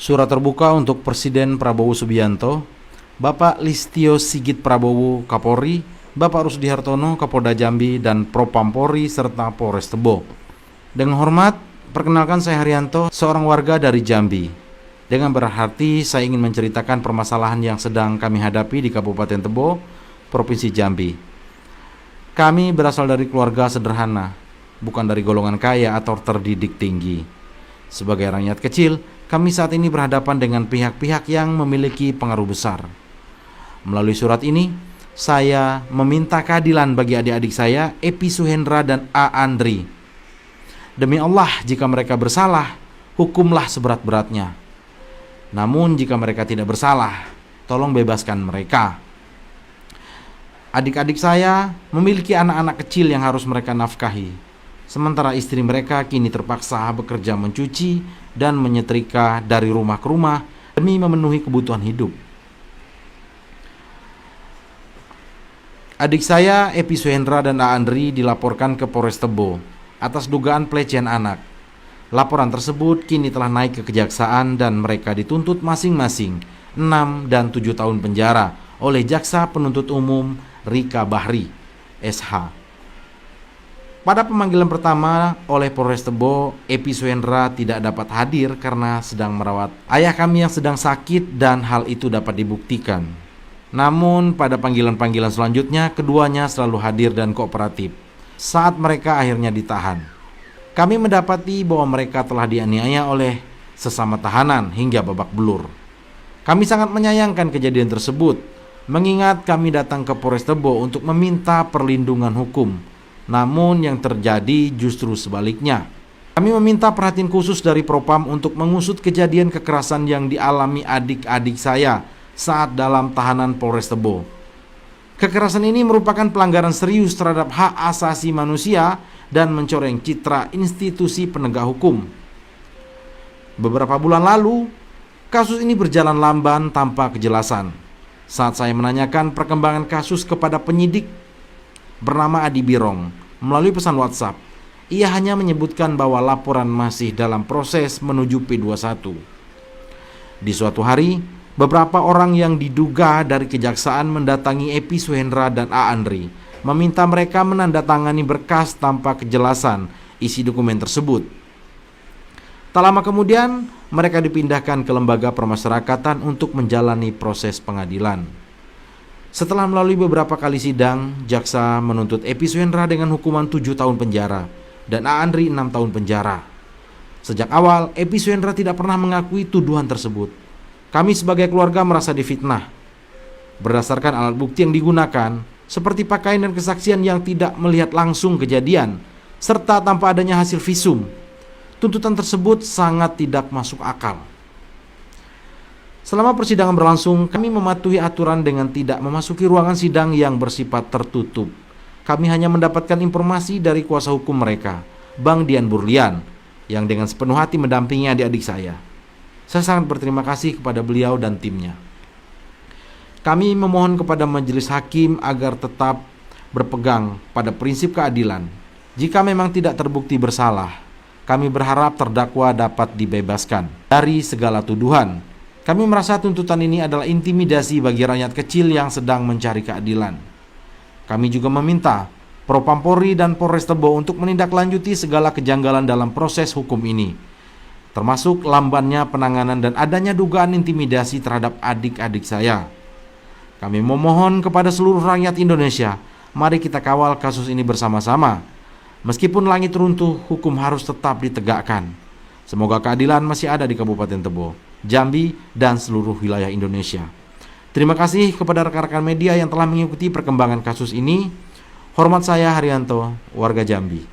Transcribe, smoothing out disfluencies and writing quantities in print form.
Surat terbuka untuk Presiden Prabowo Subianto, Bapak Listio Sigit Prabowo Kapolri, Bapak Rusdi Hartono Kapolda Jambi, dan Propam Polri serta Polres Tebo. Dengan hormat, perkenalkan saya Haryanto, seorang warga dari Jambi. Dengan berat hati, saya ingin menceritakan permasalahan yang sedang kami hadapi di Kabupaten Tebo, Provinsi Jambi. Kami berasal dari keluarga sederhana, bukan dari golongan kaya atau terdidik tinggi. Sebagai rakyat kecil, kami saat ini berhadapan dengan pihak-pihak yang memiliki pengaruh besar. Melalui surat ini, saya meminta keadilan bagi adik-adik saya, Epi Suhendra dan A. Andri. Demi Allah, jika mereka bersalah, hukumlah seberat-beratnya. Namun jika mereka tidak bersalah, tolong bebaskan mereka. Adik-adik saya memiliki anak-anak kecil yang harus mereka nafkahi. Sementara istri mereka kini terpaksa bekerja mencuci dan menyetrika dari rumah ke rumah demi memenuhi kebutuhan hidup. Adik saya, Epi Suhendra dan A. Andri, dilaporkan ke Polres Tebo atas dugaan pelecehan anak. Laporan tersebut kini telah naik ke kejaksaan dan mereka dituntut masing-masing 6 dan 7 tahun penjara oleh Jaksa Penuntut Umum Rika Bahri, SH. Pada pemanggilan pertama oleh Polres Tebo, Epi Suhendra tidak dapat hadir karena sedang merawat ayah kami yang sedang sakit dan hal itu dapat dibuktikan. Namun pada panggilan-panggilan selanjutnya, keduanya selalu hadir dan kooperatif saat mereka akhirnya ditahan. Kami mendapati bahwa mereka telah dianiaya oleh sesama tahanan hingga babak belur. Kami sangat menyayangkan kejadian tersebut, mengingat kami datang ke Polres Tebo untuk meminta perlindungan hukum. Namun yang terjadi justru sebaliknya. Kami meminta perhatian khusus dari Propam untuk mengusut kejadian kekerasan yang dialami adik-adik saya saat dalam tahanan Polres Tebo. Kekerasan ini merupakan pelanggaran serius terhadap hak asasi manusia dan mencoreng citra institusi penegak hukum. Beberapa bulan lalu, kasus ini berjalan lamban tanpa kejelasan. Saat saya menanyakan perkembangan kasus kepada penyidik bernama Adi Birong melalui pesan WhatsApp, ia hanya menyebutkan bahwa laporan masih dalam proses menuju P21. Di suatu hari, beberapa orang yang diduga dari kejaksaan mendatangi Epi Suhendra dan A. Andri, meminta mereka menandatangani berkas tanpa kejelasan isi dokumen tersebut. Tak lama kemudian, mereka dipindahkan ke lembaga permasyarakatan untuk menjalani proses pengadilan. Setelah melalui beberapa kali sidang, jaksa menuntut Epi Suhendra dengan hukuman 7 tahun penjara dan A. Andri 6 tahun penjara. Sejak awal, Epi Suhendra tidak pernah mengakui tuduhan tersebut. Kami sebagai keluarga merasa difitnah. Berdasarkan alat bukti yang digunakan, seperti pakaian dan kesaksian yang tidak melihat langsung kejadian, serta tanpa adanya hasil visum, tuntutan tersebut sangat tidak masuk akal. Selama persidangan berlangsung, kami mematuhi aturan dengan tidak memasuki ruangan sidang yang bersifat tertutup. Kami hanya mendapatkan informasi dari kuasa hukum mereka, Bang Dian Burlian, yang dengan sepenuh hati mendampingi adik-adik saya. Saya sangat berterima kasih kepada beliau dan timnya. Kami memohon kepada majelis hakim agar tetap berpegang pada prinsip keadilan. Jika memang tidak terbukti bersalah, kami berharap terdakwa dapat dibebaskan dari segala tuduhan. Kami merasa tuntutan ini adalah intimidasi bagi rakyat kecil yang sedang mencari keadilan. Kami juga meminta Propam Polri dan Polres Tebo untuk menindaklanjuti segala kejanggalan dalam proses hukum ini, termasuk lambannya penanganan dan adanya dugaan intimidasi terhadap adik-adik saya. Kami memohon kepada seluruh rakyat Indonesia, mari kita kawal kasus ini bersama-sama. Meskipun langit runtuh, hukum harus tetap ditegakkan. Semoga keadilan masih ada di Kabupaten Tebo, Jambi, dan seluruh wilayah Indonesia. Terima kasih kepada rekan-rekan media yang telah mengikuti perkembangan kasus ini. Hormat saya Haryanto, warga Jambi.